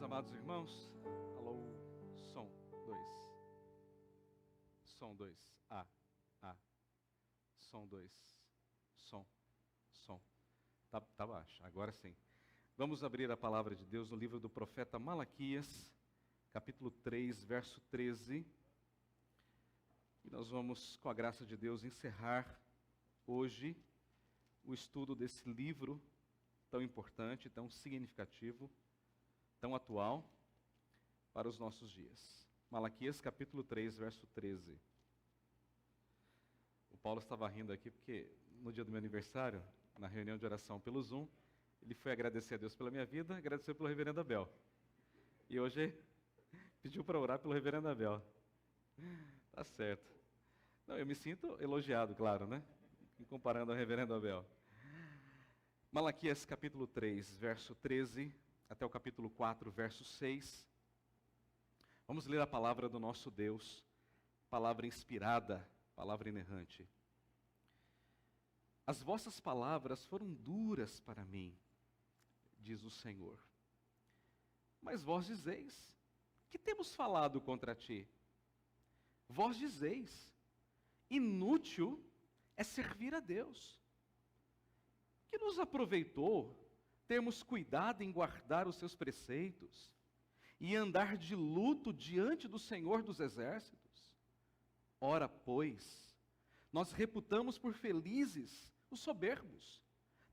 amados irmãos. Alô, som 2. Som 2. Som 2. Som. Tá baixo, agora sim. Vamos abrir a palavra de Deus no livro do profeta Malaquias, capítulo 3, verso 13. E nós vamos, com a graça de Deus, encerrar hoje o estudo desse livro tão importante, tão significativo, tão atual para os nossos dias. Malaquias capítulo 3, verso 13. O Paulo estava rindo aqui porque no dia do meu aniversário, na reunião de oração pelo Zoom, ele foi agradecer a Deus pela minha vida, agradeceu pelo reverendo Abel. E hoje pediu para orar pelo reverendo Abel. Tá certo. Não, eu me sinto elogiado, claro, né? Comparando ao reverendo Abel. Malaquias capítulo 3, verso 13, até o capítulo 4, verso 6. Vamos ler a palavra do nosso Deus, palavra inspirada, palavra inerrante. As vossas palavras foram duras para mim, diz o Senhor. Mas vós dizeis, que temos falado contra ti? Vós dizeis, inútil é servir a Deus. Que nos aproveitou termos cuidado em guardar os seus preceitos e andar de luto diante do Senhor dos Exércitos? Ora, pois, nós reputamos por felizes os soberbos.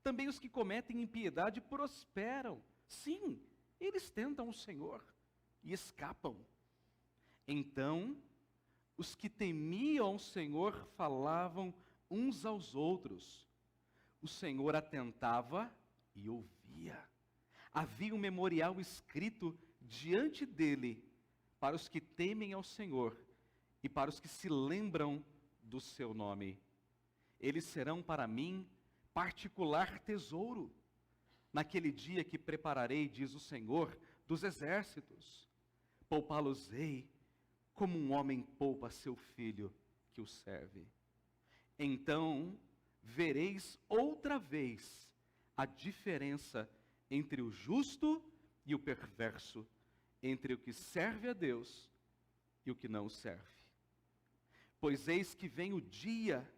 Também os que cometem impiedade prosperam. Sim, eles tentam o Senhor e escapam. Então, os que temiam o Senhor falavam uns aos outros. O Senhor atentava e ouvia. Havia um memorial escrito diante dele para os que temem ao Senhor e para os que se lembram do seu nome. Eles serão para mim particular tesouro, naquele dia que prepararei, diz o Senhor dos Exércitos. Poupá-los-ei como um homem poupa seu filho que o serve. Então vereis outra vez a diferença entre o justo e o perverso, entre o que serve a Deus e o que não serve. Pois eis que vem o dia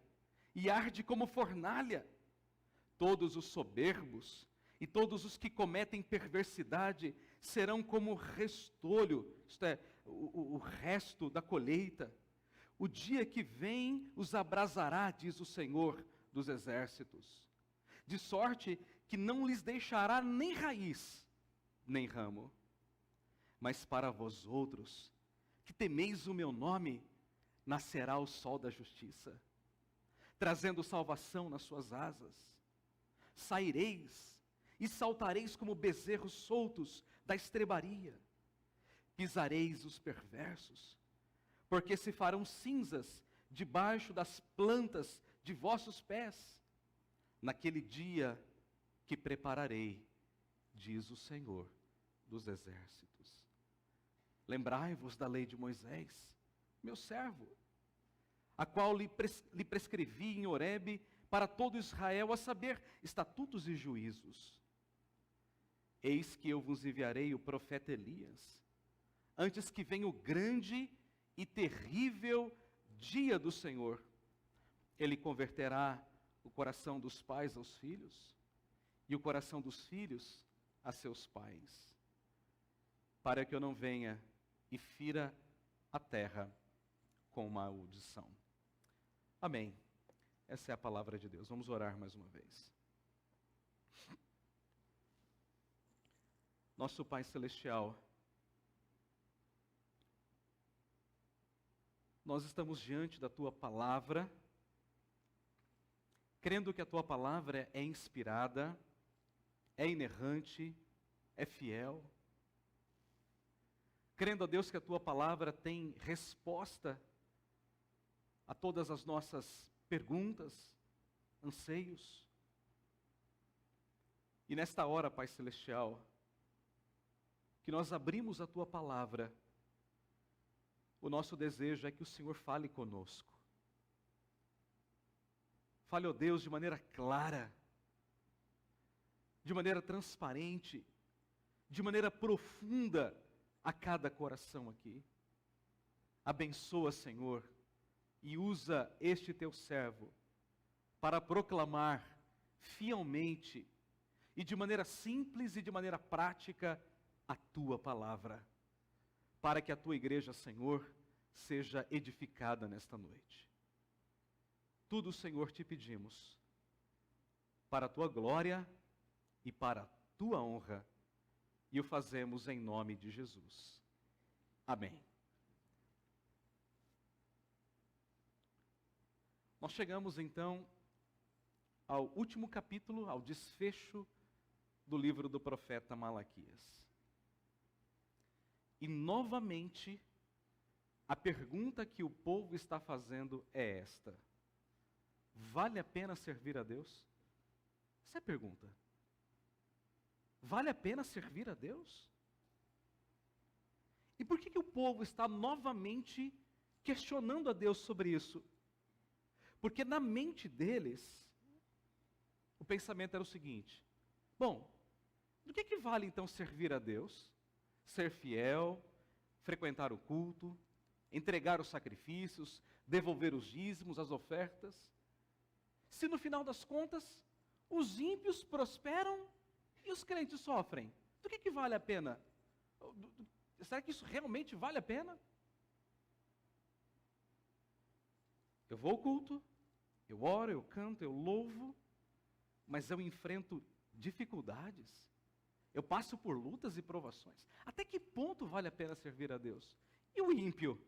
e arde como fornalha. Todos os soberbos e todos os que cometem perversidade serão como restolho, isto é, o resto da colheita. O dia que vem os abrasará, diz o Senhor dos Exércitos, de sorte que não lhes deixará nem raiz, nem ramo. Mas para vós outros, que temeis o meu nome, nascerá o sol da justiça, trazendo salvação nas suas asas. Saireis e saltareis como bezerros soltos da estrebaria. Pisareis os perversos, porque se farão cinzas debaixo das plantas de vossos pés, naquele dia que prepararei, diz o Senhor dos Exércitos. Lembrai-vos da lei de Moisés, meu servo, a qual lhe prescrevi em Horebe para todo Israel, a saber, estatutos e juízos. Eis que eu vos enviarei o profeta Elias, antes que venha o grande e terrível dia do Senhor. Ele converterá o coração dos pais aos filhos e o coração dos filhos a seus pais, para que eu não venha e fira a terra com maldição. Amém. Essa é a palavra de Deus. Vamos orar mais uma vez. Nosso Pai Celestial, nós estamos diante da Tua palavra, crendo que a Tua palavra é inspirada, é inerrante, é fiel. Crendo a Deus que a Tua palavra tem resposta a todas as nossas perguntas, anseios. E nesta hora, Pai Celestial, que nós abrimos a Tua palavra, o nosso desejo é que o Senhor fale conosco. Fale, ó Deus, de maneira clara, de maneira transparente, de maneira profunda a cada coração aqui. Abençoa, Senhor, e usa este teu servo para proclamar fielmente e de maneira simples e de maneira prática a tua palavra, para que a tua igreja, Senhor, seja edificada nesta noite. Tudo, Senhor, te pedimos, para a tua glória e para a tua honra, e o fazemos em nome de Jesus. Amém. Nós chegamos então ao último capítulo, ao desfecho do livro do profeta Malaquias. E novamente, a pergunta que o povo está fazendo é esta: vale a pena servir a Deus? Essa é a pergunta. Vale a pena servir a Deus? E por que o povo está novamente questionando a Deus sobre isso? Porque na mente deles, o pensamento era o seguinte: bom, do que vale então servir a Deus? Ser fiel, frequentar o culto, entregar os sacrifícios, devolver os dízimos, as ofertas, se no final das contas os ímpios prosperam e os crentes sofrem? Do que vale a pena? Será que isso realmente vale a pena? Eu vou ao culto, eu oro, eu canto, eu louvo, mas eu enfrento dificuldades, eu passo por lutas e provações. Até que ponto vale a pena servir a Deus? E o ímpio?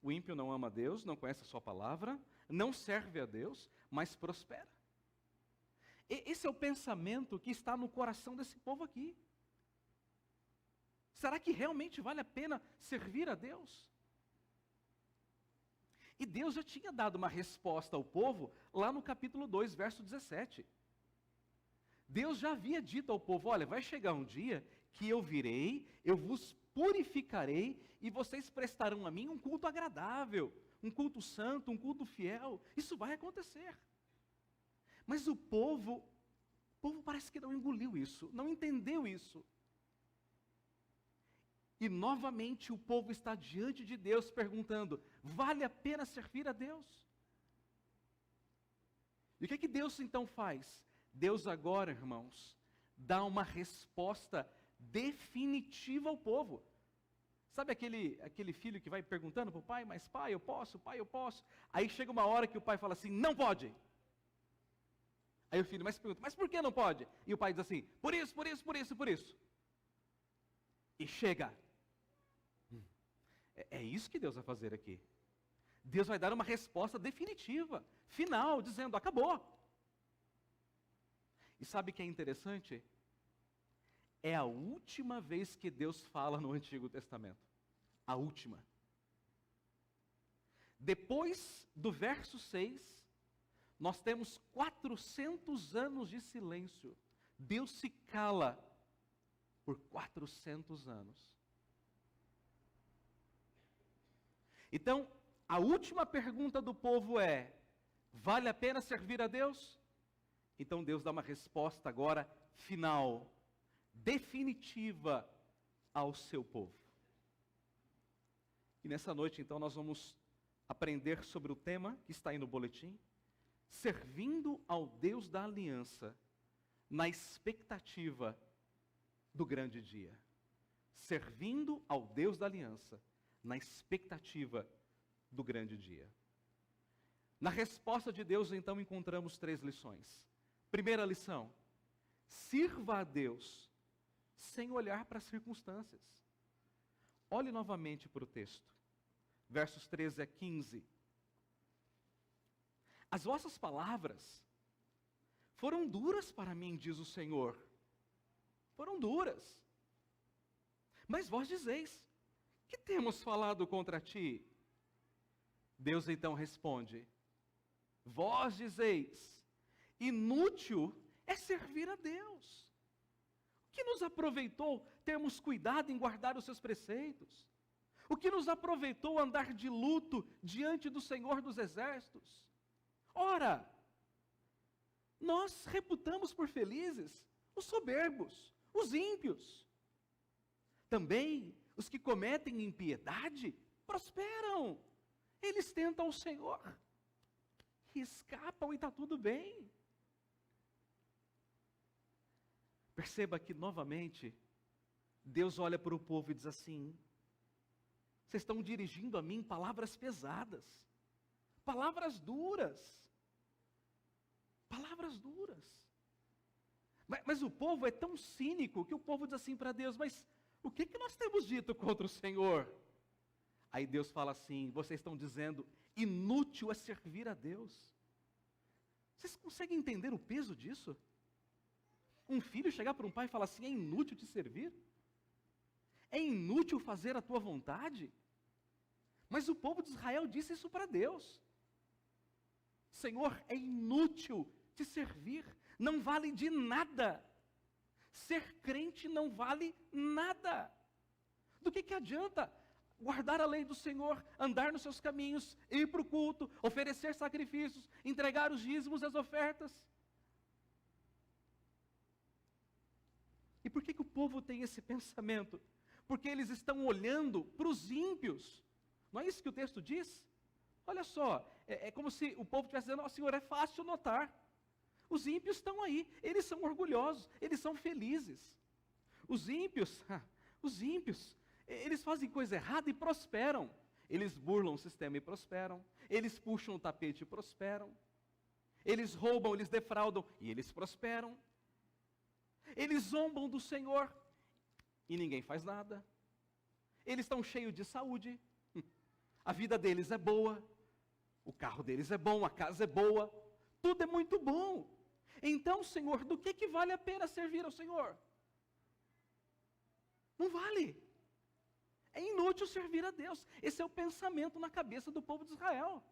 O ímpio não ama a Deus, não conhece a sua palavra, não serve a Deus, mas prospera. Esse é o pensamento que está no coração desse povo aqui. Será que realmente vale a pena servir a Deus? E Deus já tinha dado uma resposta ao povo lá no capítulo 2, verso 17. Deus já havia dito ao povo: olha, vai chegar um dia que eu virei, eu vos purificarei e vocês prestarão a mim um culto agradável, um culto santo, um culto fiel. Isso vai acontecer. Mas o povo parece que não engoliu isso, não entendeu isso. E novamente o povo está diante de Deus perguntando: vale a pena servir a Deus? E o que Deus então faz? Deus agora, irmãos, dá uma resposta definitiva ao povo. Sabe aquele filho que vai perguntando para o pai: mas pai, eu posso, pai, eu posso. Aí chega uma hora que o pai fala assim: não pode. Aí o filho mais pergunta: mas por que não pode? E o pai diz assim: por isso, por isso, por isso, por isso. E chega. É isso que Deus vai fazer aqui. Deus vai dar uma resposta definitiva, final, dizendo: acabou. E sabe o que é interessante? É a última vez que Deus fala no Antigo Testamento. A última. Depois do verso 6, nós temos 400 anos de silêncio. Deus se cala por 400 anos. Então, a última pergunta do povo é: vale a pena servir a Deus? Então Deus dá uma resposta agora final, definitiva ao seu povo. E nessa noite, então, nós vamos aprender sobre o tema que está aí no boletim: servindo ao Deus da aliança, na expectativa do grande dia. Servindo ao Deus da aliança, na expectativa do grande dia. Na resposta de Deus, então, encontramos 3 lições. Primeira lição: sirva a Deus sem olhar para as circunstâncias. Olhe novamente para o texto, versos 13 a 15. As vossas palavras foram duras para mim, diz o Senhor. Foram duras. Mas vós dizeis: que temos falado contra ti? Deus então responde: vós dizeis: inútil é servir a Deus. O que nos aproveitou termos cuidado em guardar os seus preceitos? O que nos aproveitou andar de luto diante do Senhor dos Exércitos? Ora, nós reputamos por felizes os soberbos, os ímpios, Também os que cometem impiedade prosperam. Eles tentam o Senhor e escapam e está tudo bem. Perceba que novamente, Deus olha para o povo e diz assim: vocês estão dirigindo a mim palavras pesadas, palavras duras. Palavras duras. Mas o povo é tão cínico que o povo diz assim para Deus: mas o que nós temos dito contra o Senhor? Aí Deus fala assim: vocês estão dizendo, inútil é servir a Deus. Vocês conseguem entender o peso disso? Um filho chegar para um pai e falar assim: é inútil te servir? É inútil fazer a tua vontade? Mas o povo de Israel disse isso para Deus: Senhor, é inútil te servir, não vale de nada. Ser crente não vale nada. Do que adianta guardar a lei do Senhor, andar nos seus caminhos, ir para o culto, oferecer sacrifícios, entregar os dízimos e as ofertas? E por que o povo tem esse pensamento? Porque eles estão olhando para os ímpios. Não é isso que o texto diz? Olha só, é como se o povo estivesse dizendo: ó Senhor, é fácil notar. Os ímpios estão aí, eles são orgulhosos, eles são felizes. Os ímpios, eles fazem coisa errada e prosperam. Eles burlam o sistema e prosperam. Eles puxam o tapete e prosperam. Eles roubam, eles defraudam e eles prosperam. Eles zombam do Senhor e ninguém faz nada. Eles estão cheios de saúde. A vida deles é boa. O carro deles é bom, a casa é boa. Tudo é muito bom. Então, Senhor, do que vale a pena servir ao Senhor? Não vale. É inútil servir a Deus. Esse é o pensamento na cabeça do povo de Israel.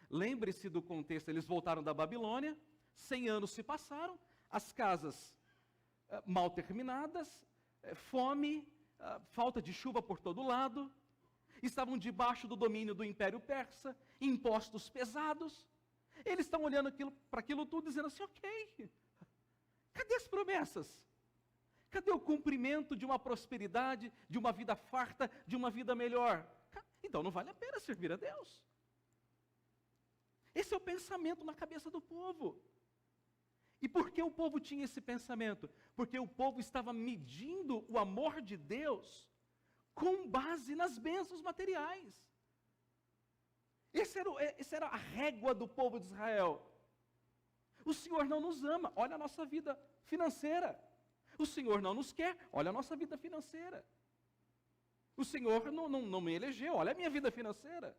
Lembre-se do contexto: eles voltaram da Babilônia, 100 anos se passaram, as casas mal terminadas, fome, falta de chuva por todo lado, estavam debaixo do domínio do Império Persa, impostos pesados. Eles estão olhando para aquilo tudo, dizendo assim: ok, cadê as promessas? Cadê o cumprimento de uma prosperidade, de uma vida farta, de uma vida melhor? Então não vale a pena servir a Deus. Esse é o pensamento na cabeça do povo. E por que o povo tinha esse pensamento? Porque o povo estava medindo o amor de Deus com base nas bênçãos materiais. Essa era a régua do povo de Israel. O Senhor não nos ama, olha a nossa vida financeira. O Senhor não nos quer, olha a nossa vida financeira. O Senhor não me elegeu, olha a minha vida financeira.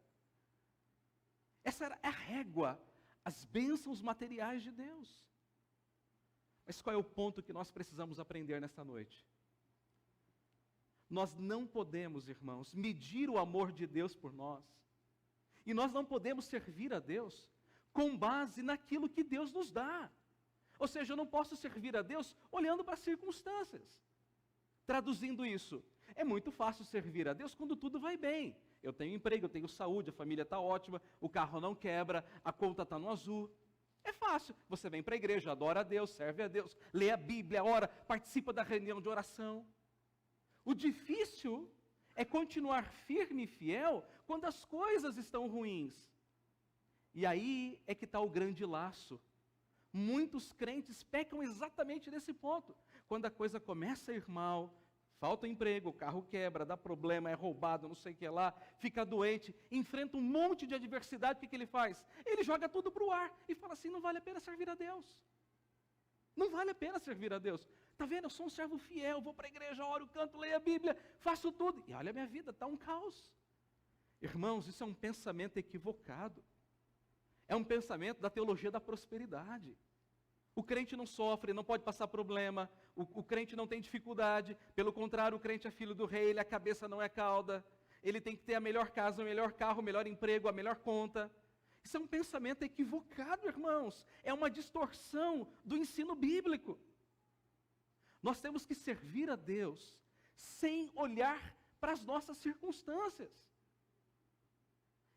Essa era a régua, as bênçãos materiais de Deus. Mas qual é o ponto que nós precisamos aprender nesta noite? Nós não podemos, irmãos, medir o amor de Deus por nós. E nós não podemos servir a Deus com base naquilo que Deus nos dá. Ou seja, eu não posso servir a Deus olhando para as circunstâncias. Traduzindo isso, é muito fácil servir a Deus quando tudo vai bem. Eu tenho emprego, eu tenho saúde, a família está ótima, o carro não quebra, a conta está no azul. É fácil, você vem para a igreja, adora a Deus, serve a Deus, lê a Bíblia, ora, participa da reunião de oração. O difícil é continuar firme e fiel quando as coisas estão ruins. E aí é que está o grande laço. Muitos crentes pecam exatamente nesse ponto. Quando a coisa começa a ir mal, falta emprego, o carro quebra, dá problema, é roubado, não sei o que lá, fica doente, enfrenta um monte de adversidade, o que ele faz? Ele joga tudo para o ar e fala assim: não vale a pena servir a Deus. Não vale a pena servir a Deus. Está vendo? Eu sou um servo fiel, vou para a igreja, oro, canto, leio a Bíblia, faço tudo. E olha a minha vida, está um caos. Irmãos, isso é um pensamento equivocado. É um pensamento da teologia da prosperidade. O crente não sofre, não pode passar problema, o crente não tem dificuldade, pelo contrário, o crente é filho do rei, a cabeça não é cauda, ele tem que ter a melhor casa, o melhor carro, o melhor emprego, a melhor conta. Isso é um pensamento equivocado, irmãos. É uma distorção do ensino bíblico. Nós temos que servir a Deus sem olhar para as nossas circunstâncias.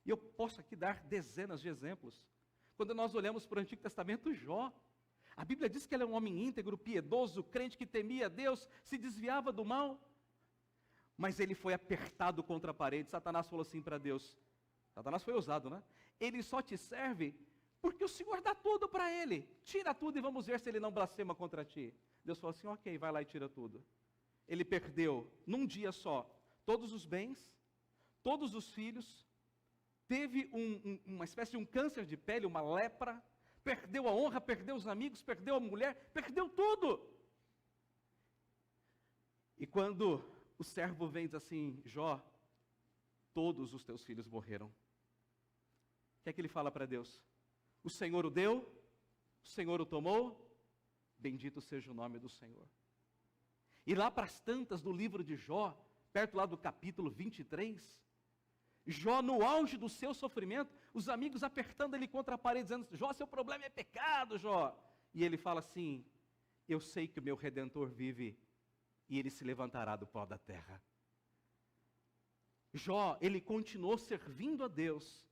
E eu posso aqui dar dezenas de exemplos. Quando nós olhamos para o Antigo Testamento, Jó, a Bíblia diz que ele é um homem íntegro, piedoso, crente que temia a Deus, se desviava do mal. mas ele foi apertado contra a parede. Satanás falou assim para Deus, Satanás foi ousado, né? Ele só te serve porque o Senhor dá tudo para ele. Tira tudo e vamos ver se ele não blasfema contra ti. Deus falou assim, ok, vai lá e tira tudo. Ele perdeu, num dia só, todos os bens, todos os filhos, teve uma espécie de um câncer de pele, uma lepra, perdeu a honra, perdeu os amigos, perdeu a mulher, perdeu tudo. E quando o servo vem e diz assim, Jó, todos os teus filhos morreram. O que é que ele fala para Deus? O Senhor o deu, o Senhor o tomou, bendito seja o nome do Senhor. E lá para as tantas do livro de Jó, perto lá do capítulo 23, Jó no auge do seu sofrimento, os amigos apertando ele contra a parede, dizendo, Jó, seu problema é pecado, Jó. E ele fala assim, eu sei que o meu Redentor vive e ele se levantará do pó da terra. Jó, ele continuou servindo a Deus,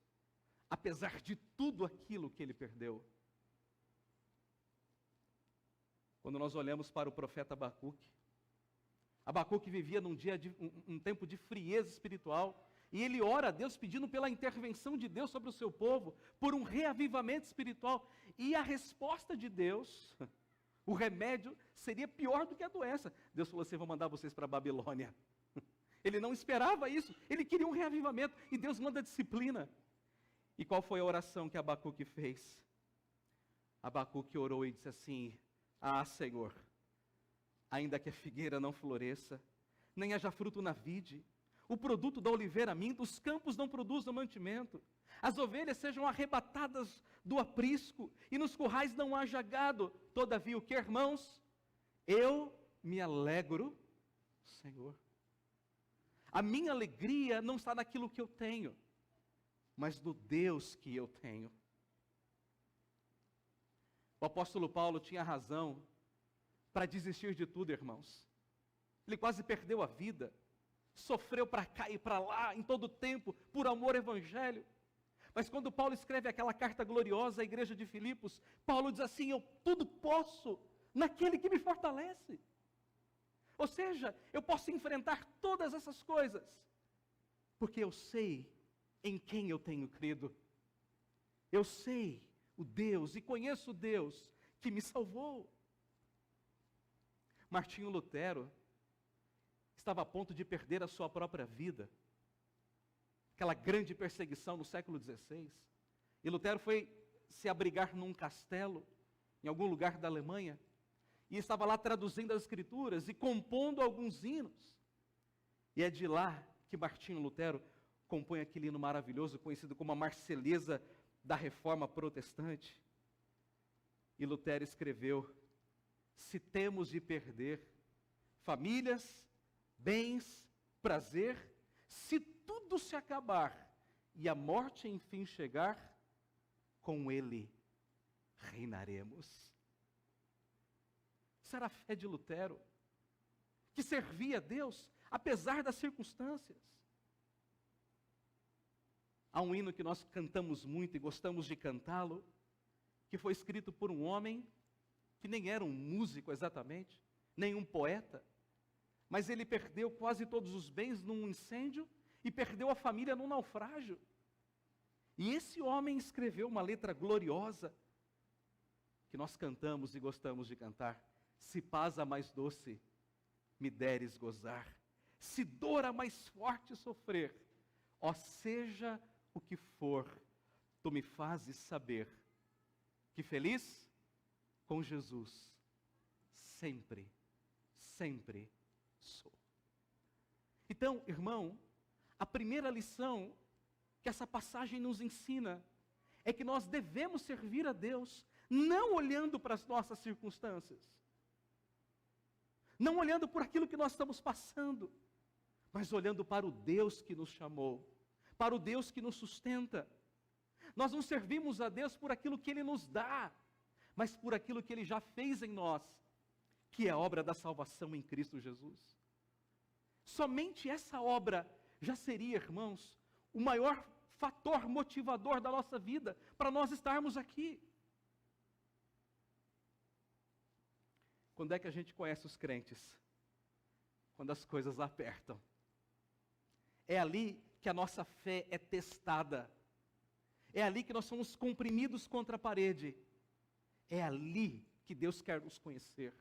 apesar de tudo aquilo que ele perdeu. Quando nós olhamos para o profeta Abacuque vivia um tempo de frieza espiritual, e ele ora a Deus pedindo pela intervenção de Deus sobre o seu povo, por um reavivamento espiritual, e a resposta de Deus, o remédio, seria pior do que a doença. Deus falou assim, vou mandar vocês para a Babilônia. Ele não esperava isso, ele queria um reavivamento, e Deus manda disciplina. E qual foi a oração que Abacuque fez? Abacuque orou e disse assim, Senhor, ainda que a figueira não floresça, nem haja fruto na vide, o produto da oliveira minta, os campos não produzam mantimento, as ovelhas sejam arrebatadas do aprisco, e nos currais não haja gado, todavia o que, irmãos? Eu me alegro, Senhor. A minha alegria não está naquilo que eu tenho, mas no Deus que eu tenho. O apóstolo Paulo tinha razão para desistir de tudo, irmãos. Ele quase perdeu a vida, sofreu para cá e para lá, em todo o tempo, por amor ao evangelho. Mas quando Paulo escreve aquela carta gloriosa à igreja de Filipos, Paulo diz assim, eu tudo posso naquele que me fortalece. Ou seja, eu posso enfrentar todas essas coisas, porque eu sei em quem eu tenho crido. Eu sei o Deus e conheço o Deus que me salvou. Martinho Lutero estava a ponto de perder a sua própria vida. Aquela grande perseguição no século XVI. E Lutero foi se abrigar num castelo, em algum lugar da Alemanha, e estava lá traduzindo as Escrituras e compondo alguns hinos. E é de lá que Martinho Lutero compõe aquele hino maravilhoso, conhecido como a Marselhesa da Reforma Protestante. E Lutero escreveu, se temos de perder famílias, bens, prazer, se tudo se acabar e a morte enfim chegar, com ele reinaremos. Essa era a fé de Lutero, que servia a Deus, apesar das circunstâncias. Há um hino que nós cantamos muito e gostamos de cantá-lo, que foi escrito por um homem que nem era um músico exatamente, nem um poeta, mas ele perdeu quase todos os bens num incêndio e perdeu a família num naufrágio. E esse homem escreveu uma letra gloriosa, que nós cantamos e gostamos de cantar. Se paz a mais doce me deres gozar, se dor a mais forte sofrer, ó seja o que for, tu me fazes saber que feliz com Jesus sempre, sempre sou. Então, irmão, a primeira lição que essa passagem nos ensina é que nós devemos servir a Deus não olhando para as nossas circunstâncias, não olhando por aquilo que nós estamos passando, mas olhando para o Deus que nos chamou, para o Deus que nos sustenta. Nós não servimos a Deus por aquilo que Ele nos dá, mas por aquilo que Ele já fez em nós, que é a obra da salvação em Cristo Jesus. Somente essa obra já seria, irmãos, o maior fator motivador da nossa vida, para nós estarmos aqui. Quando é que a gente conhece os crentes? Quando as coisas apertam. É ali que a nossa fé é testada. É ali que nós somos comprimidos contra a parede. É ali que Deus quer nos conhecer.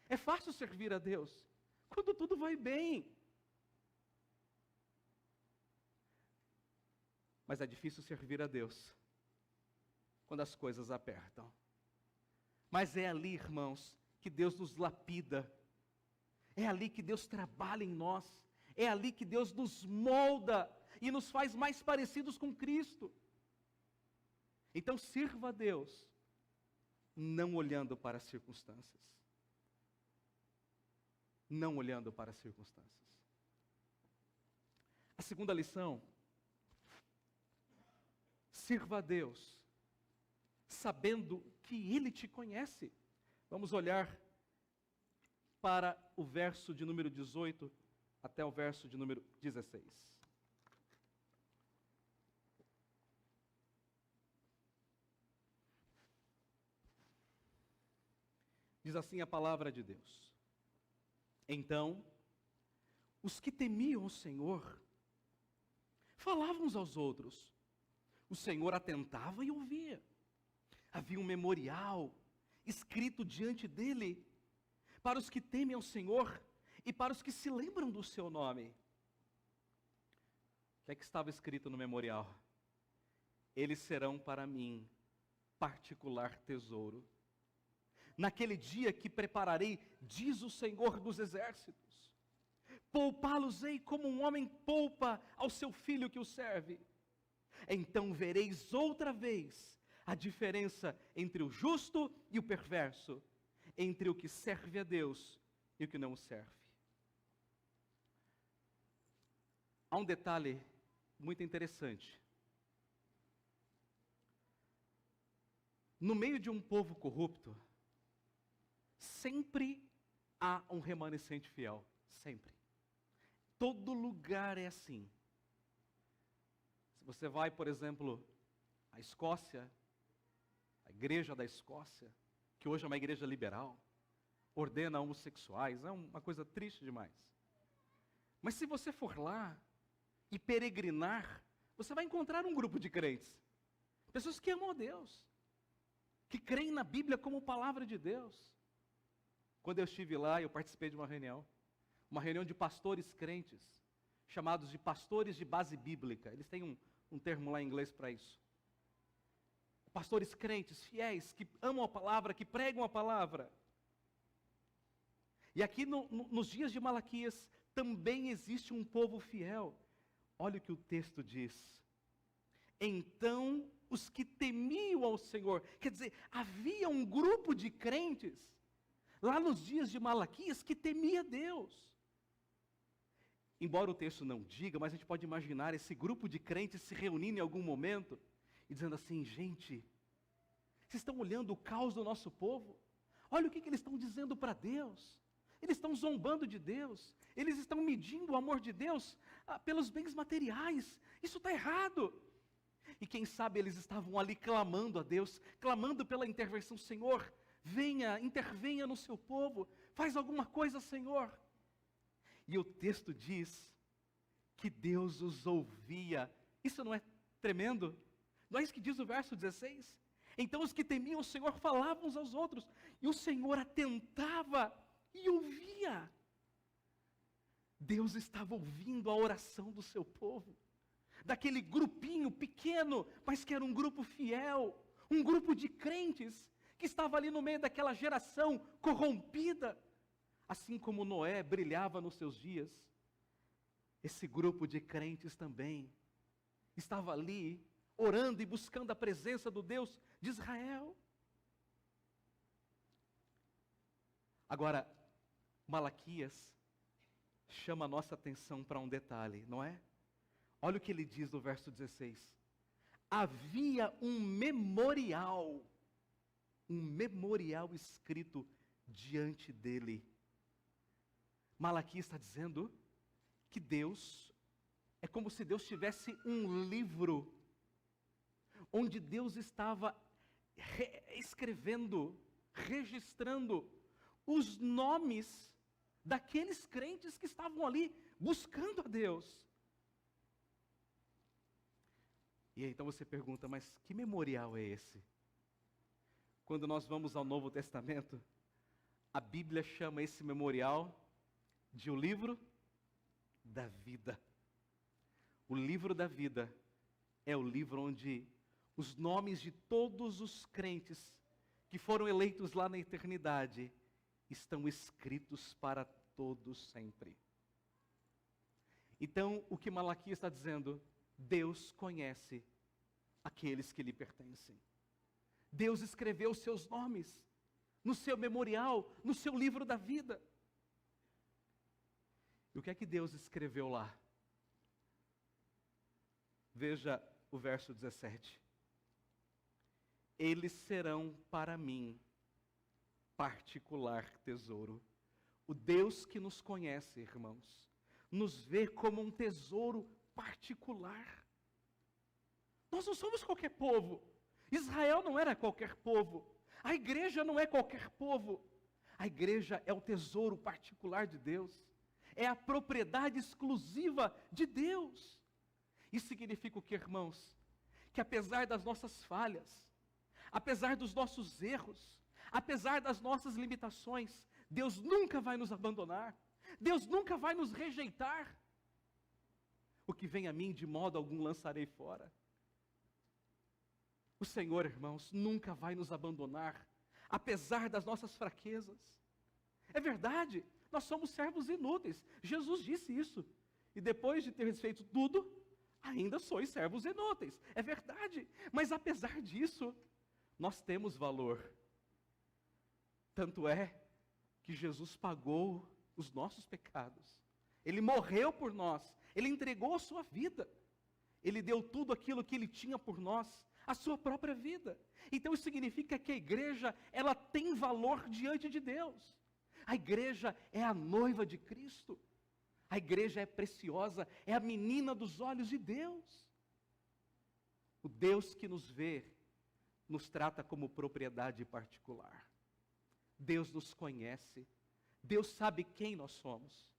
É fácil servir a Deus quando tudo vai bem. Mas é difícil servir a Deus quando as coisas apertam. Mas é ali, irmãos, que Deus nos lapida. É ali que Deus trabalha em nós. É ali que Deus nos molda e nos faz mais parecidos com Cristo. Então sirva a Deus, não olhando para as circunstâncias. Não olhando para as circunstâncias. A segunda lição: sirva a Deus, sabendo que Ele te conhece. Vamos olhar para o verso de número 18 até o verso de número 16. Diz assim a palavra de Deus: Então, os que temiam o Senhor falavam uns aos outros. O Senhor atentava e ouvia. Havia um memorial escrito diante dele para os que temem ao Senhor e para os que se lembram do seu nome. O que é que estava escrito no memorial? Eles serão para mim particular tesouro. Naquele dia que prepararei, diz o Senhor dos exércitos, poupá-los-ei como um homem poupa ao seu filho que o serve. Então vereis outra vez a diferença entre o justo e o perverso, entre o que serve a Deus e o que não o serve. Há um detalhe muito interessante. No meio de um povo corrupto, sempre há um remanescente fiel. Sempre. Todo lugar é assim. Se você vai, por exemplo, à Escócia, a igreja da Escócia, que hoje é uma igreja liberal, ordena homossexuais, é uma coisa triste demais. Mas se você for lá e peregrinar, você vai encontrar um grupo de crentes. Pessoas que amam a Deus, que creem na Bíblia como palavra de Deus. Quando eu estive lá, eu participei de uma reunião de pastores crentes, chamados de pastores de base bíblica. Eles têm um termo lá em inglês para isso. Pastores crentes, fiéis, que amam a palavra, que pregam a palavra. E aqui nos dias de Malaquias, também existe um povo fiel. Olha o que o texto diz. Então, os que temiam ao Senhor, quer dizer, havia um grupo de crentes, lá nos dias de Malaquias, que temia Deus. Embora o texto não diga, mas a gente pode imaginar esse grupo de crentes se reunindo em algum momento, e dizendo assim: gente, vocês estão olhando o caos do nosso povo? Olha o que eles estão dizendo para Deus. Eles estão zombando de Deus. Eles estão medindo o amor de Deus pelos bens materiais. Isso está errado. E quem sabe eles estavam ali clamando a Deus, clamando pela intervenção: Senhor, venha, intervenha no seu povo, faz alguma coisa, Senhor. E o texto diz que Deus os ouvia. Isso não é tremendo? Não é isso que diz o verso 16? Então os que temiam o Senhor falavam uns aos outros, e o Senhor atentava e ouvia. Deus estava ouvindo a oração do seu povo, daquele grupinho pequeno, mas que era um grupo fiel, um grupo de crentes, que estava ali no meio daquela geração corrompida. Assim como Noé brilhava nos seus dias, esse grupo de crentes também estava ali, orando e buscando a presença do Deus de Israel. Agora, Malaquias chama a nossa atenção para um detalhe, não é? Olha o que ele diz no verso 16. Havia um memorial escrito diante dele. Malaquias está dizendo que Deus, é como se Deus tivesse um livro, onde Deus estava escrevendo, registrando os nomes daqueles crentes que estavam ali buscando a Deus. E aí, então você pergunta, mas que memorial é esse? Quando nós vamos ao Novo Testamento, a Bíblia chama esse memorial de o livro da vida. O livro da vida é o livro onde os nomes de todos os crentes que foram eleitos lá na eternidade estão escritos para todos sempre. Então, o que Malaquias está dizendo? Deus conhece aqueles que lhe pertencem. Deus escreveu os seus nomes no seu memorial, no seu livro da vida. E o que é que Deus escreveu lá? Veja o verso 17. Eles serão para mim particular tesouro. O Deus que nos conhece, irmãos, nos vê como um tesouro particular. Nós não somos qualquer povo. Israel não era qualquer povo. A igreja não é qualquer povo. A igreja é o tesouro particular de Deus. É a propriedade exclusiva de Deus. Isso significa o que, irmãos? Que apesar das nossas falhas, apesar dos nossos erros, apesar das nossas limitações, Deus nunca vai nos abandonar. Deus nunca vai nos rejeitar. O que vem a mim, de modo algum lançarei fora. O Senhor, irmãos, nunca vai nos abandonar, apesar das nossas fraquezas. É verdade, nós somos servos inúteis. Jesus disse isso. E depois de ter feito tudo, ainda sois servos inúteis. É verdade, mas apesar disso, nós temos valor. Tanto é que Jesus pagou os nossos pecados. Ele morreu por nós. Ele entregou a sua vida. Ele deu tudo aquilo que Ele tinha por nós, a sua própria vida. Então isso significa que a igreja, ela tem valor diante de Deus. A igreja é a noiva de Cristo. A igreja é preciosa, é a menina dos olhos de Deus. O Deus que nos vê, nos trata como propriedade particular. Deus nos conhece. Deus sabe quem nós somos.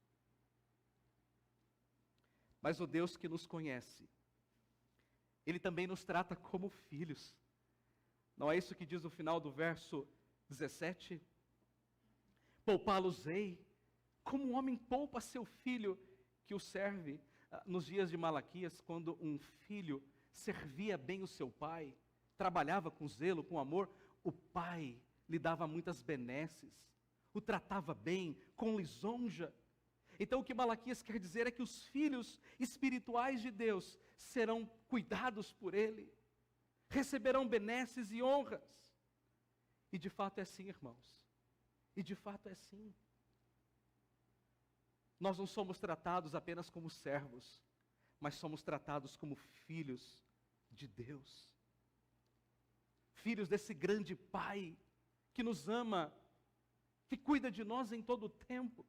Mas o Deus que nos conhece, Ele também nos trata como filhos. Não é isso que diz o final do verso 17? Poupá-los-ei, como um homem poupa seu filho que o serve. Nos dias de Malaquias, quando um filho servia bem o seu pai, trabalhava com zelo, com amor, o pai lhe dava muitas benesses, o tratava bem, com lisonja. Então o que Malaquias quer dizer é que os filhos espirituais de Deus serão cuidados por Ele, receberão benesses e honras. E de fato é assim, irmãos. E de fato é assim. Nós não somos tratados apenas como servos, mas somos tratados como filhos de Deus. Filhos desse grande Pai que nos ama, que cuida de nós em todo o tempo.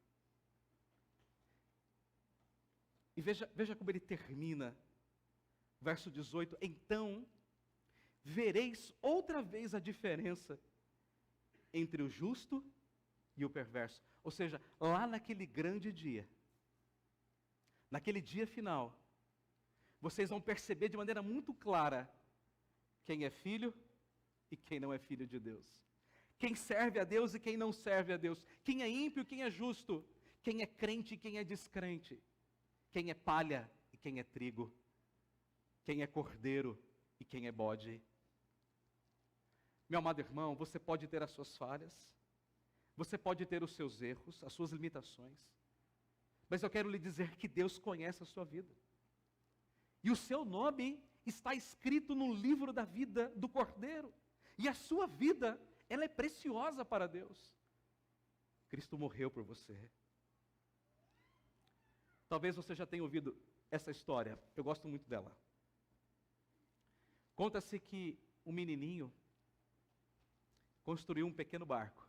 E veja como ele termina, verso 18: então vereis outra vez a diferença entre o justo e o perverso. Ou seja, lá naquele grande dia, naquele dia final, vocês vão perceber de maneira muito clara quem é filho e quem não é filho de Deus. Quem serve a Deus e quem não serve a Deus. Quem é ímpio e quem é justo. Quem é crente e quem é descrente. Quem é palha e quem é trigo. Quem é cordeiro e quem é bode. Meu amado irmão, você pode ter as suas falhas. Você pode ter os seus erros, as suas limitações. Mas eu quero lhe dizer que Deus conhece a sua vida. E o seu nome está escrito no livro da vida do Cordeiro. E a sua vida, ela é preciosa para Deus. Cristo morreu por você. Talvez você já tenha ouvido essa história. Eu gosto muito dela. Conta-se que um menininho construiu um pequeno barco.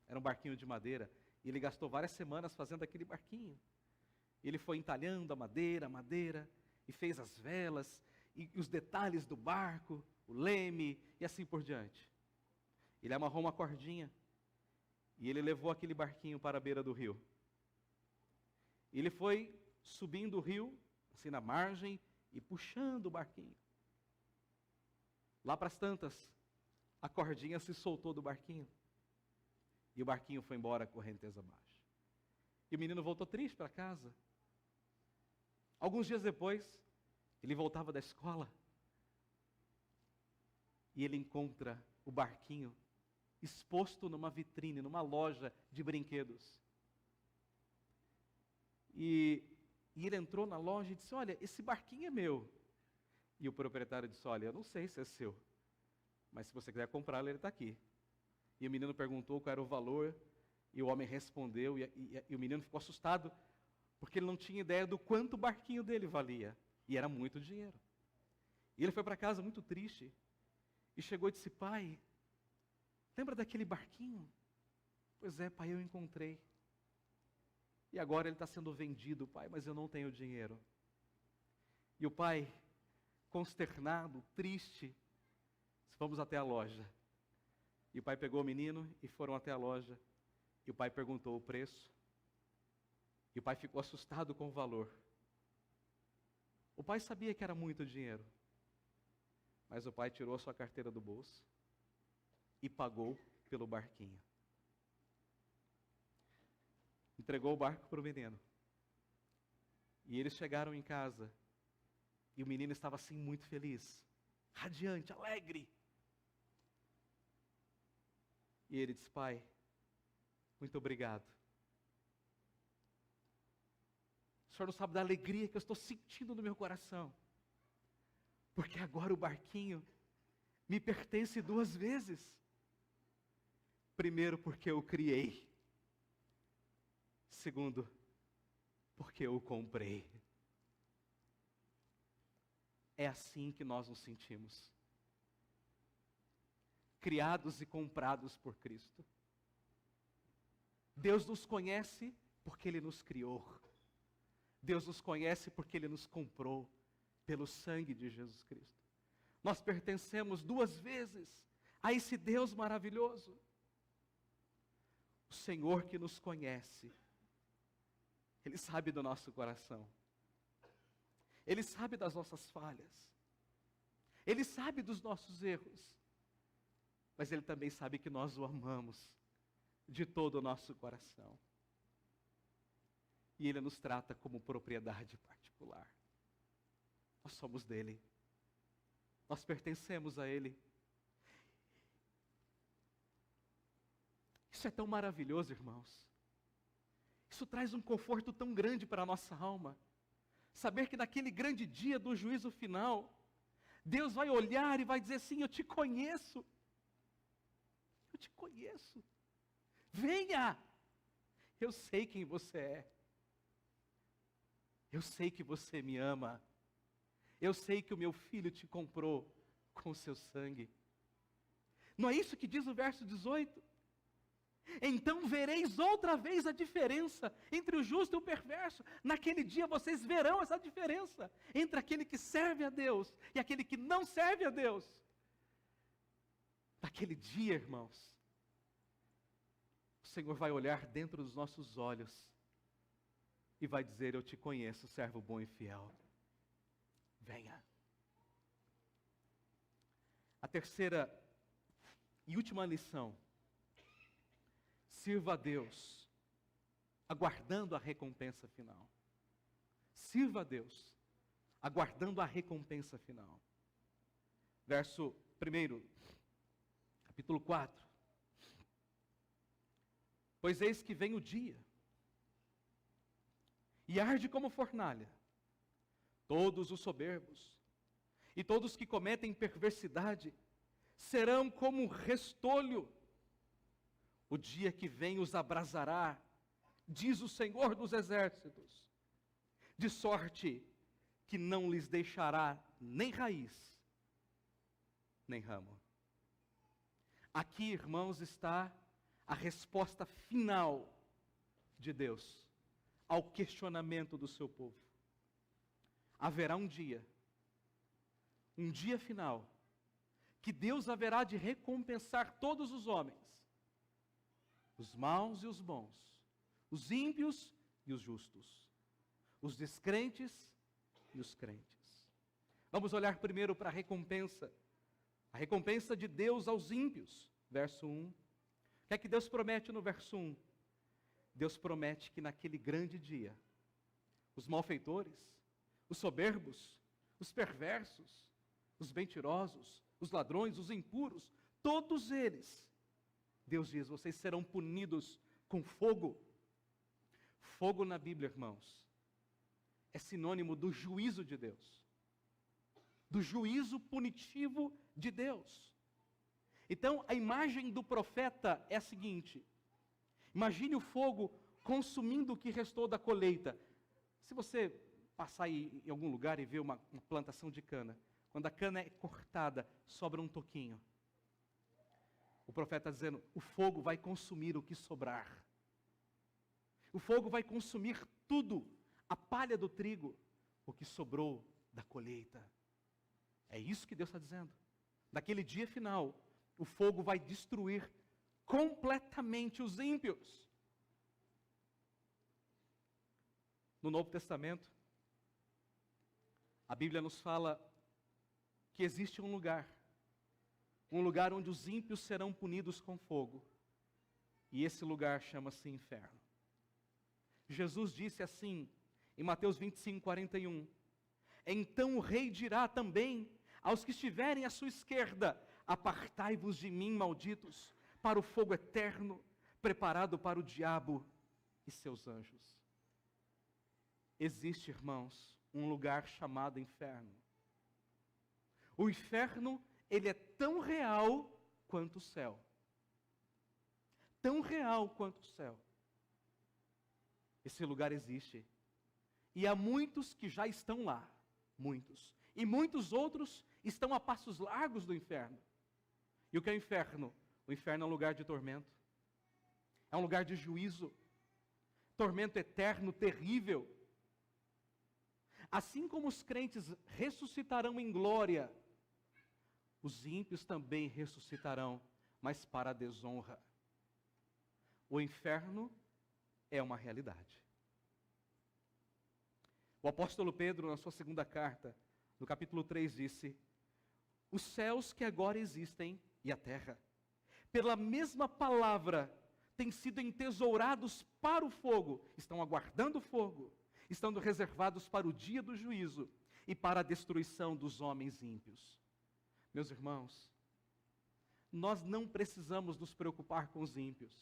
Era um barquinho de madeira. E ele gastou várias semanas fazendo aquele barquinho. Ele foi entalhando a madeira, e fez as velas, e os detalhes do barco, o leme, e assim por diante. Ele amarrou uma cordinha, E ele levou aquele barquinho para a beira do rio. Ele foi subindo o rio, assim na margem, e puxando o barquinho. Lá para as tantas, a cordinha se soltou do barquinho. E o barquinho foi embora a correnteza abaixo. E o menino voltou triste para casa. Alguns dias depois, ele voltava da escola. E ele encontra o barquinho exposto numa vitrine, numa loja de brinquedos. E ele entrou na loja e disse: olha, esse barquinho é meu. E o proprietário disse: olha, eu não sei se é seu, mas se você quiser comprá-lo, ele está aqui. E o menino perguntou qual era o valor, e o homem respondeu, e o menino ficou assustado, porque ele não tinha ideia do quanto o barquinho dele valia. E era muito dinheiro. E ele foi para casa muito triste, e chegou e disse: pai, lembra daquele barquinho? Pois é, pai, eu encontrei. E agora ele está sendo vendido, pai, mas eu não tenho dinheiro. E o pai, consternado, triste, disse: vamos até a loja. E o pai pegou o menino e foram até a loja. E o pai perguntou o preço. E o pai ficou assustado com o valor. O pai sabia que era muito dinheiro. Mas o pai tirou a sua carteira do bolso e pagou pelo barquinho. Entregou o barco para o menino. E eles chegaram em casa. E o menino estava assim muito feliz, radiante, alegre. E ele disse: pai, muito obrigado. O senhor não sabe da alegria que eu estou sentindo no meu coração. Porque agora o barquinho me pertence 2 vezes. Primeiro, porque eu o criei. Segundo, porque eu o comprei. É assim que nós nos sentimos. Criados e comprados por Cristo. Deus nos conhece porque Ele nos criou. Deus nos conhece porque Ele nos comprou pelo sangue de Jesus Cristo. Nós pertencemos 2 vezes a esse Deus maravilhoso. O Senhor que nos conhece, Ele sabe do nosso coração. Ele sabe das nossas falhas. Ele sabe dos nossos erros. Mas Ele também sabe que nós o amamos de todo o nosso coração. E Ele nos trata como propriedade particular. Nós somos dele. Nós pertencemos a Ele. Isso é tão maravilhoso, irmãos. Isso traz um conforto tão grande para a nossa alma. Saber que naquele grande dia do juízo final, Deus vai olhar e vai dizer assim: eu te conheço. Eu te conheço. Venha! Eu sei quem você é. Eu sei que você me ama. Eu sei que o meu filho te comprou com o seu sangue. Não é isso que diz o verso 18? Então vereis outra vez a diferença entre o justo e o perverso. Naquele dia vocês verão essa diferença entre aquele que serve a Deus e aquele que não serve a Deus. Naquele dia, irmãos, o Senhor vai olhar dentro dos nossos olhos e vai dizer: eu te conheço, servo bom e fiel. Venha. A terceira e última lição: sirva a Deus, aguardando a recompensa final. Sirva a Deus, aguardando a recompensa final. Verso 1, capítulo 4. Pois eis que vem o dia, e arde como fornalha, todos os soberbos, e todos que cometem perversidade, serão como restolho. O dia que vem os abrasará, diz o Senhor dos exércitos, de sorte que não lhes deixará nem raiz, nem ramo. Aqui, irmãos, está a resposta final de Deus ao questionamento do seu povo. Haverá um dia final, que Deus haverá de recompensar todos os homens os maus e os bons, os ímpios e os justos, os descrentes e os crentes. Vamos olhar primeiro para a recompensa de Deus aos ímpios. Verso 1. O que é que Deus promete no verso 1? Deus promete que naquele grande dia, os malfeitores, os soberbos, os perversos, os mentirosos, os ladrões, os impuros, todos eles, Deus diz, vocês serão punidos com fogo. Fogo na Bíblia, irmãos, é sinônimo do juízo de Deus, do juízo punitivo de Deus. Então, a imagem do profeta é a seguinte: imagine o fogo consumindo o que restou da colheita. Se você passar aí em algum lugar e ver uma plantação de cana, quando a cana é cortada, sobra um toquinho. O profeta está dizendo, o fogo vai consumir o que sobrar. O fogo vai consumir tudo, a palha do trigo, o que sobrou da colheita. É isso que Deus está dizendo. Naquele dia final, o fogo vai destruir completamente os ímpios. No Novo Testamento, a Bíblia nos fala que existe um lugar onde os ímpios serão punidos com fogo. E esse lugar chama-se inferno. Jesus disse assim, em Mateus 25:41, então o rei dirá também aos que estiverem à sua esquerda, apartai-vos de mim, malditos, para o fogo eterno, preparado para o diabo e seus anjos. Existe, irmãos, um lugar chamado inferno. O inferno, ele é tão real quanto o céu. Tão real quanto o céu. Esse lugar existe. E há muitos que já estão lá. Muitos. E muitos outros estão a passos largos do inferno. E o que é o inferno? O inferno é um lugar de tormento. É um lugar de juízo. Tormento eterno, terrível. Assim como os crentes ressuscitarão em glória, os ímpios também ressuscitarão, mas para a desonra. O inferno é uma realidade. O apóstolo Pedro, na sua segunda carta, no capítulo 3, disse, os céus que agora existem e a terra, pela mesma palavra, têm sido entesourados para o fogo, estão aguardando o fogo, estando reservados para o dia do juízo e para a destruição dos homens ímpios. Meus irmãos, nós não precisamos nos preocupar com os ímpios.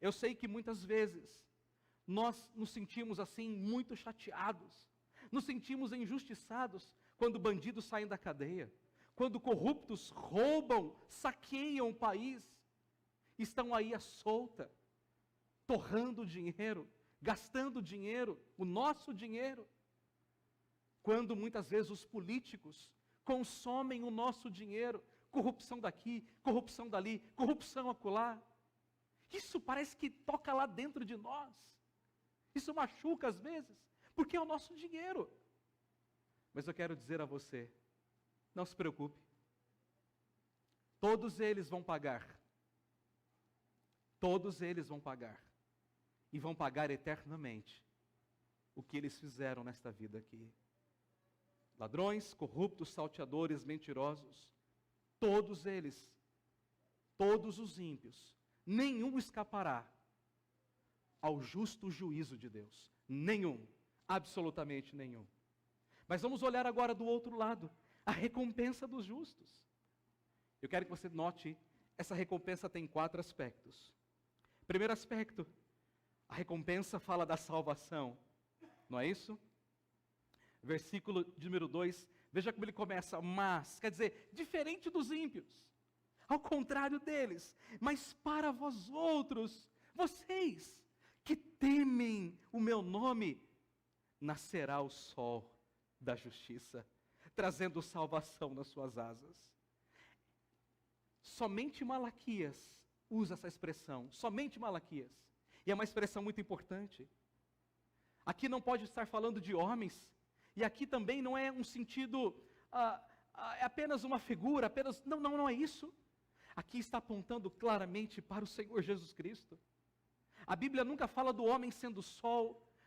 Eu sei que muitas vezes nós nos sentimos assim muito chateados, nos sentimos injustiçados quando bandidos saem da cadeia, quando corruptos roubam, saqueiam o país, estão aí à solta, torrando dinheiro, gastando dinheiro, o nosso dinheiro, quando muitas vezes os políticos consomem o nosso dinheiro, corrupção daqui, corrupção dali, corrupção acolá. Isso parece que toca lá dentro de nós. Isso machuca às vezes, porque é o nosso dinheiro. Mas eu quero dizer a você, não se preocupe. Todos eles vão pagar. Todos eles vão pagar. E vão pagar eternamente o que eles fizeram nesta vida aqui. Ladrões, corruptos, salteadores, mentirosos, todos eles, todos os ímpios, nenhum escapará ao justo juízo de Deus. Nenhum, absolutamente nenhum. Mas vamos olhar agora do outro lado, a recompensa dos justos. Eu quero que você note, essa recompensa tem 4 aspectos. Primeiro aspecto, a recompensa fala da salvação, não é isso? Versículo de número 2, veja como ele começa, mas, quer dizer, diferente dos ímpios, ao contrário deles, mas para vós outros, vocês que temem o meu nome, nascerá o sol da justiça, trazendo salvação nas suas asas. Somente Malaquias usa essa expressão, somente Malaquias. E é uma expressão muito importante. Aqui não pode estar falando de homens, e aqui também não é um sentido, é apenas uma figura, não é isso. aqui está apontando claramente para o Senhor Jesus Cristo. A Bíblia nunca fala do homem sendo sol,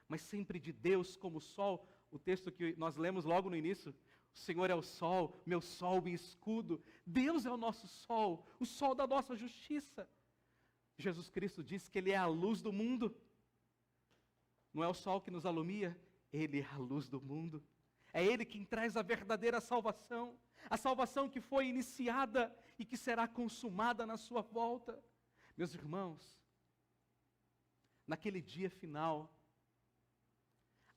mas sempre de Deus como sol. O texto que nós lemos logo no início, o Senhor é o sol, meu sol e escudo. Deus é o nosso sol, o sol da nossa justiça. Jesus Cristo diz que Ele é a luz do mundo. Não é o sol que nos alumia, Ele é a luz do mundo. É Ele quem traz a verdadeira salvação, a salvação que foi iniciada e que será consumada na sua volta. Meus irmãos, naquele dia final,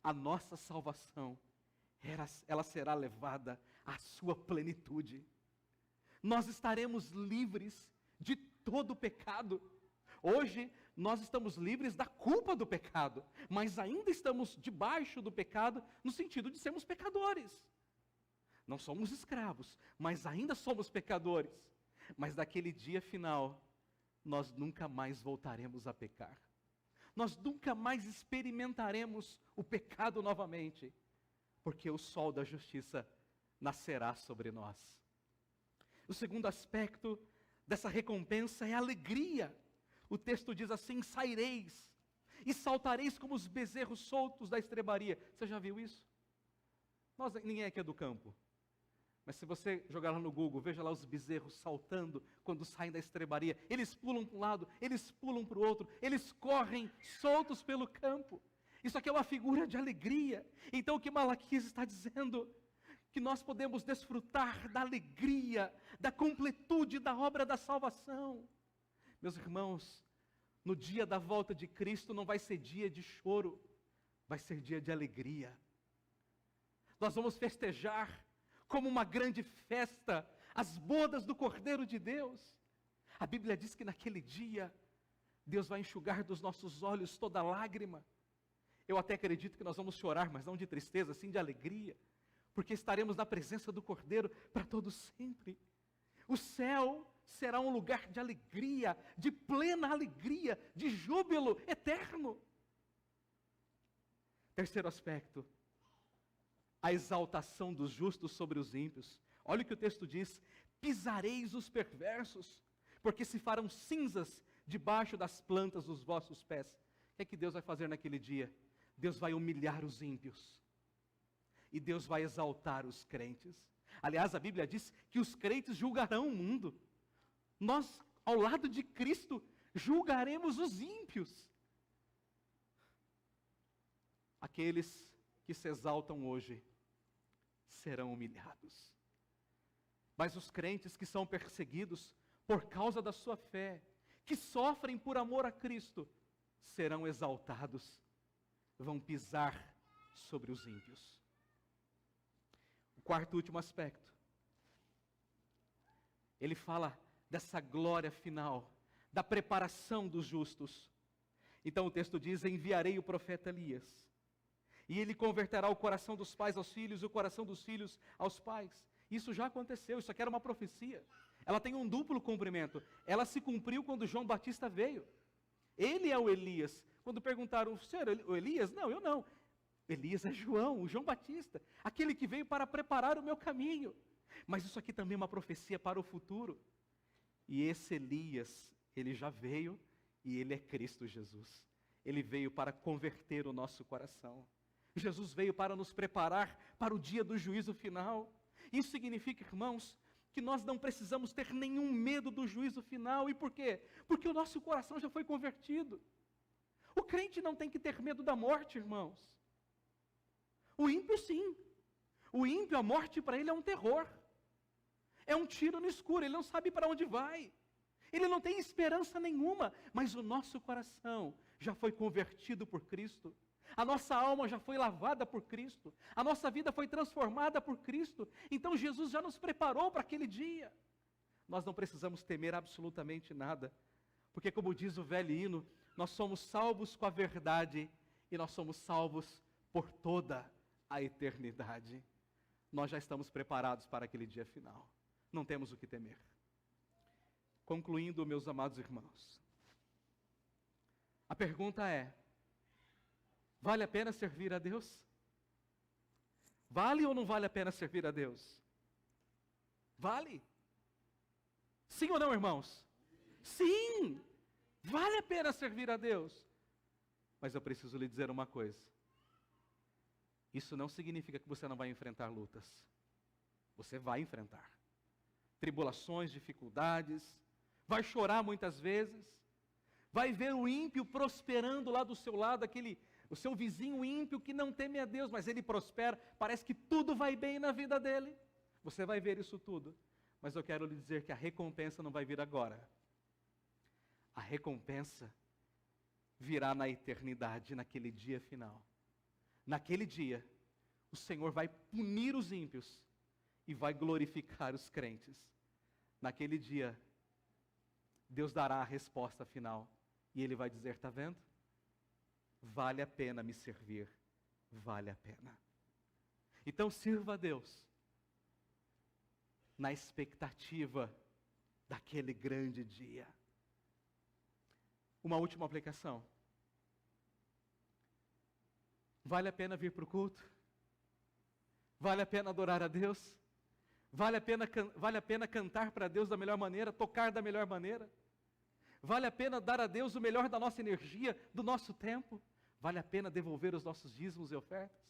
a nossa salvação, ela será levada à sua plenitude. Nós estaremos livres de todo o pecado. Hoje, nós estamos livres da culpa do pecado, mas ainda estamos debaixo do pecado, no sentido de sermos pecadores. Não somos escravos, mas ainda somos pecadores. Mas daquele dia final, nós nunca mais voltaremos a pecar. Nós nunca mais experimentaremos o pecado novamente, porque o sol da justiça nascerá sobre nós. O segundo aspecto dessa recompensa é a alegria. O texto diz assim: saireis e saltareis como os bezerros soltos da estrebaria. Você já viu isso? Ninguém aqui é do campo. Mas se você jogar lá no Google, veja lá os bezerros saltando quando saem da estrebaria. Eles pulam para um lado, eles pulam para o outro, eles correm soltos pelo campo. Isso aqui é uma figura de alegria. Então o que Malaquias está dizendo? Que nós podemos desfrutar da alegria, da completude da obra da salvação. Meus irmãos, no dia da volta de Cristo não vai ser dia de choro, vai ser dia de alegria. Nós vamos festejar como uma grande festa, as bodas do Cordeiro de Deus. A Bíblia diz que naquele dia, Deus vai enxugar dos nossos olhos toda lágrima. Eu até acredito que nós vamos chorar, mas não de tristeza, sim de alegria, porque estaremos na presença do Cordeiro para todo sempre. O céu será um lugar de alegria, de plena alegria, de júbilo eterno. Terceiro aspecto, a exaltação dos justos sobre os ímpios. Olha o que o texto diz: pisareis os perversos, porque se farão cinzas debaixo das plantas dos vossos pés. O que é que Deus vai fazer naquele dia? Deus vai humilhar os ímpios, e Deus vai exaltar os crentes. Aliás, a Bíblia diz que os crentes julgarão o mundo. Nós, ao lado de Cristo, julgaremos os ímpios. Aqueles que se exaltam hoje serão humilhados. Mas os crentes que são perseguidos por causa da sua fé, que sofrem por amor a Cristo, serão exaltados, vão pisar sobre os ímpios. O quarto e último aspecto, ele fala dessa glória final, da preparação dos justos. Então o texto diz: enviarei o profeta Elias, e ele converterá o coração dos pais aos filhos e o coração dos filhos aos pais. Isso já aconteceu, isso aqui era uma profecia. Ela tem um duplo cumprimento. Ela se cumpriu quando João Batista veio. Ele é o Elias. Quando perguntaram: senhor, o Elias? Não, eu não. Elias é João, o João Batista, aquele que veio para preparar o meu caminho. Mas isso aqui também é uma profecia para o futuro. E esse Elias, ele já veio, e ele é Cristo Jesus. Ele veio para converter o nosso coração. Jesus veio para nos preparar para o dia do juízo final. Isso significa, irmãos, que nós não precisamos ter nenhum medo do juízo final. E por quê? Porque o nosso coração já foi convertido. O crente não tem que ter medo da morte, irmãos. O ímpio sim. O ímpio, a morte para ele é um terror. É um tiro no escuro, ele não sabe para onde vai. Ele não tem esperança nenhuma, mas o nosso coração já foi convertido por Cristo. A nossa alma já foi lavada por Cristo. A nossa vida foi transformada por Cristo. Então Jesus já nos preparou para aquele dia. Nós não precisamos temer absolutamente nada, porque como diz o velho hino, nós somos salvos com a verdade e nós somos salvos por toda a eternidade. Nós já estamos preparados para aquele dia final. Não temos o que temer. Concluindo, meus amados irmãos, a pergunta é: vale a pena servir a Deus? Vale ou não vale a pena servir a Deus? Vale. Sim ou não, irmãos? Sim! Vale a pena servir a Deus. Mas eu preciso lhe dizer uma coisa. Isso não significa que você não vai enfrentar lutas. Você vai enfrentar tribulações, dificuldades, vai chorar muitas vezes, vai ver o ímpio prosperando lá do seu lado, o seu vizinho ímpio que não teme a Deus, mas ele prospera, parece que tudo vai bem na vida dele. Você vai ver isso tudo, mas eu quero lhe dizer que a recompensa não vai vir agora. A recompensa virá na eternidade, naquele dia final. Naquele dia, o Senhor vai punir os ímpios e vai glorificar os crentes. Naquele dia, Deus dará a resposta final. E Ele vai dizer, está vendo? Vale a pena me servir. Vale a pena. Então sirva a Deus. Na expectativa daquele grande dia. Uma última aplicação. Vale a pena vir para o culto? Vale a pena adorar a Deus? Vale a pena cantar para Deus da melhor maneira, tocar da melhor maneira? Vale a pena dar a Deus o melhor da nossa energia, do nosso tempo? Vale a pena devolver os nossos dízimos e ofertas?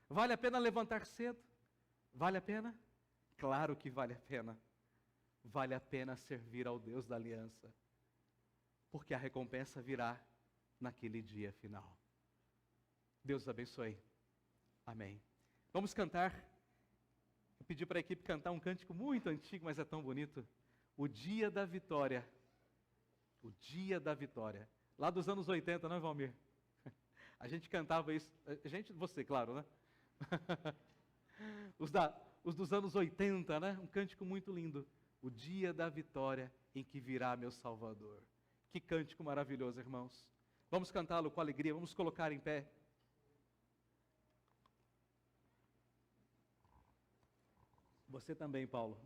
Vale a pena levantar cedo? Vale a pena? Claro que vale a pena. Vale a pena servir ao Deus da aliança. Porque a recompensa virá naquele dia final. Deus os abençoe. Amém. Vamos cantar. Eu pedi para a equipe cantar um cântico muito antigo, mas é tão bonito. O Dia da Vitória. O Dia da Vitória. Lá dos anos 80, não é, Valmir? A gente cantava isso. Você, claro, né? Os dos anos 80, né? Um cântico muito lindo. O dia da vitória em que virá meu Salvador. Que cântico maravilhoso, irmãos. Vamos cantá-lo com alegria, vamos colocar em pé. Você também, Paulo.